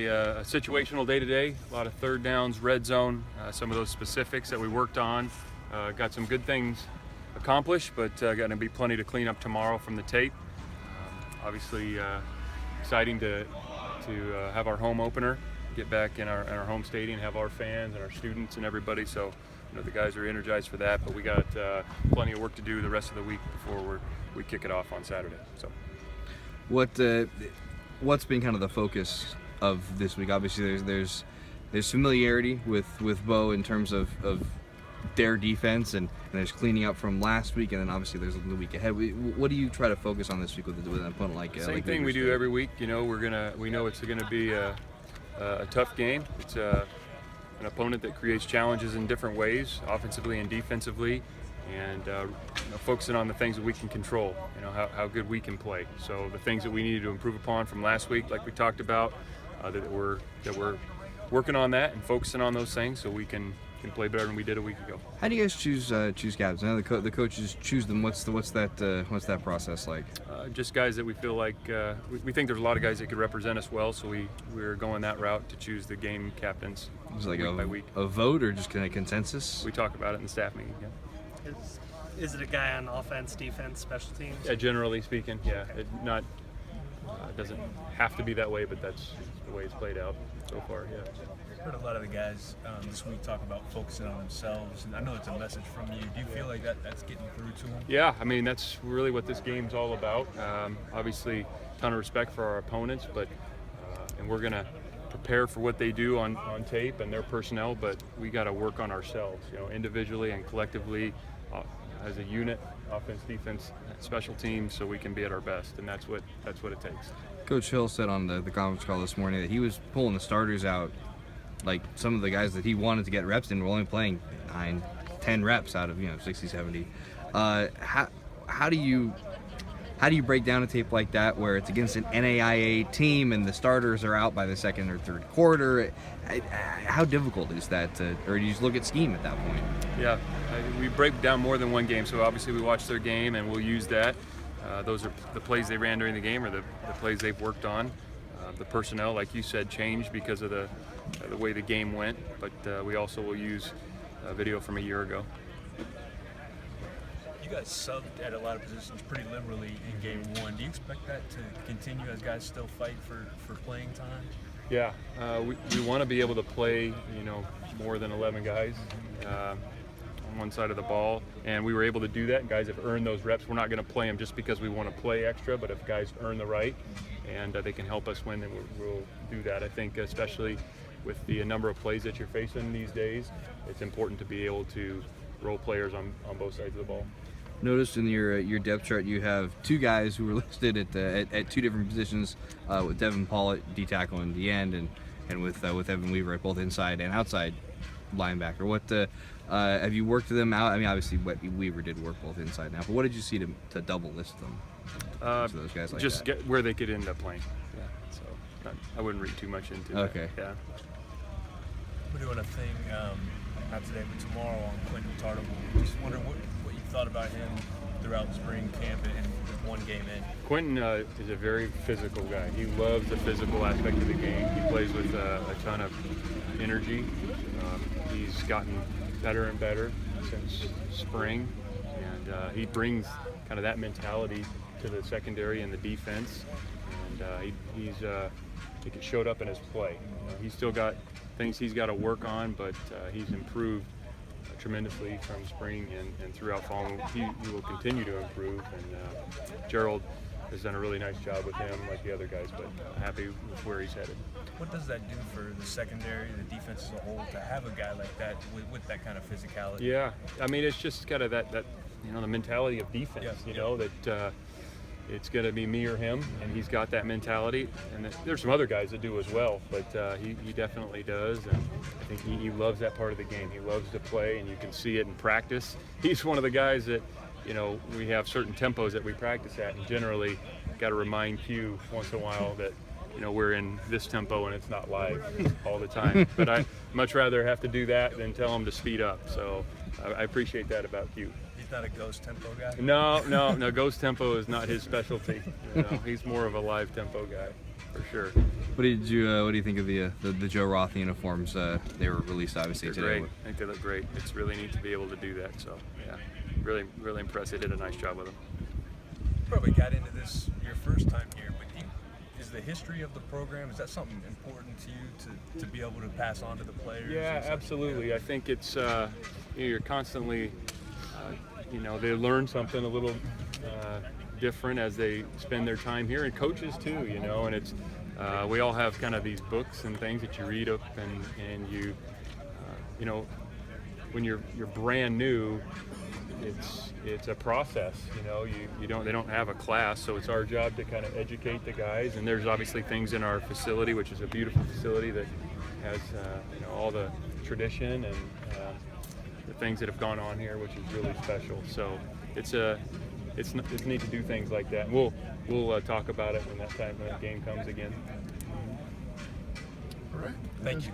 A situational day-to-day, a lot of third downs, red zone, some of those specifics that we worked on. Got some good things accomplished, but going to be plenty to clean up tomorrow from the tape. Obviously, exciting to have our home opener, get back in our home stadium, have our fans and our students and everybody. So, the guys are energized for that, but we got plenty of work to do the rest of the week before we kick it off on Saturday. So, what's been kind of the focus of this week? Obviously, there's familiarity with Bo in terms of their defense, and there's cleaning up from last week, and then obviously there's the week ahead. What do you try to focus on this week with an opponent like same thing we do every week? We know it's going to be a tough game. It's an opponent that creates challenges in different ways, offensively and defensively, and focusing on the things that we can control. How good we can play. So the things that we needed to improve upon from last week, like we talked about, that we're working on that and focusing on those things so we can play better than we did a week ago. How do you guys choose captains? I know the coaches choose them. What's that process like? Just guys that we feel like we think there's a lot of guys that could represent us well, so we're going that route to choose the game captains. Is it like week by week. A vote or just kind of consensus? We talk about it in the staff meeting. Yeah. Is it a guy on offense, defense, special teams? Yeah, generally speaking, yeah. It doesn't have to be that way, but that's the way it's played out so far. Yeah. I've heard a lot of the guys this week talk about focusing on themselves, and I know it's a message from you. Do you feel like that's getting through to them? Yeah, that's really what this game's all about. Obviously, a ton of respect for our opponents, but and we're gonna prepare for what they do on tape and their personnel, but we got to work on ourselves, individually and collectively, as a unit, offense, defense, special teams, so we can be at our best, and that's what it takes. Coach Hill said on the conference call this morning that he was pulling the starters out. Like some of the guys that he wanted to get reps in were only playing 9-10 reps out of 60-70. How do you break down a tape like that where it's against an NAIA team and the starters are out by the second or third quarter? How difficult is that? Or do you just look at scheme at that point? Yeah, we break down more than one game, so obviously we watch their game and we'll use that. Those are the plays they ran during the game or the plays they've worked on. The personnel, like you said, changed because of the way the game went, but we also will use video from a year ago. You guys subbed at a lot of positions pretty liberally in game one. Do you expect that to continue as guys still fight for playing time? Yeah, we want to be able to play, more than 11 guys on one side of the ball, and we were able to do that, and guys have earned those reps. We're not going to play them just because we want to play extra, but if guys earn the right and they can help us win, then we'll do that. I think especially with the number of plays that you're facing these days, it's important to be able to roll players on both sides of the ball. Noticed in your depth chart you have two guys who were listed at two different positions, with Devin Pollitt, D-tackle in the end, and with Evan Weaver at both inside and outside linebacker. What have you worked them out? Obviously Weaver did work both inside and out, but what did you see to double list them? Those guys like just that? Get where they could end up playing. Yeah, so I wouldn't read too much into okay. that. Yeah. We're doing a thing not today but tomorrow on Quentin Tartable. Just wondering what you thought about him throughout spring camp and one game in. Quentin is a very physical guy. He loves the physical aspect of the game. He plays with a ton of energy. He's gotten better and better since spring, and he brings kind of that mentality to the secondary and the defense. And it showed up in his play. He's still got things he's got to work on, but he's improved tremendously from spring and throughout fall. He will continue to improve, and Gerald has done a really nice job with him, like the other guys, but happy with where he's headed. What does that do for the secondary, the defense as a whole, to have a guy like that with that kind of physicality? Yeah, it's just kind of that the mentality of defense. That it's going to be me or him, and he's got that mentality. And there's some other guys that do as well, but he definitely does. And I think he loves that part of the game. He loves to play, and you can see it in practice. He's one of the guys that, we have certain tempos that we practice at, and generally got to remind Q once in a while that, we're in this tempo and it's not live all the time. But I much rather have to do that than tell him to speed up. So I appreciate that about Q. He's not a ghost tempo guy? No, ghost tempo is not his specialty. He's more of a live tempo guy. for sure. What do you think of the Joe Roth uniforms? They were released obviously They're today. great. I think they look great. It's really neat to be able to do that. So yeah, really impressed. They did a nice job with them. Probably got into this your first time here, but is the history of the program, is that something important to you to be able to pass on to the players? Yeah, absolutely. I think it's you're constantly, they learn something a little different as they spend their time here, and coaches too, and it's we all have kind of these books and things that you read up and you when you're brand new, it's a process. They don't have a class, so it's our job to kind of educate the guys. And there's obviously things in our facility, which is a beautiful facility that has all the tradition and the things that have gone on here, which is really special. So it's neat to do things like that. And we'll talk about it when that game comes again. All right. Thank you.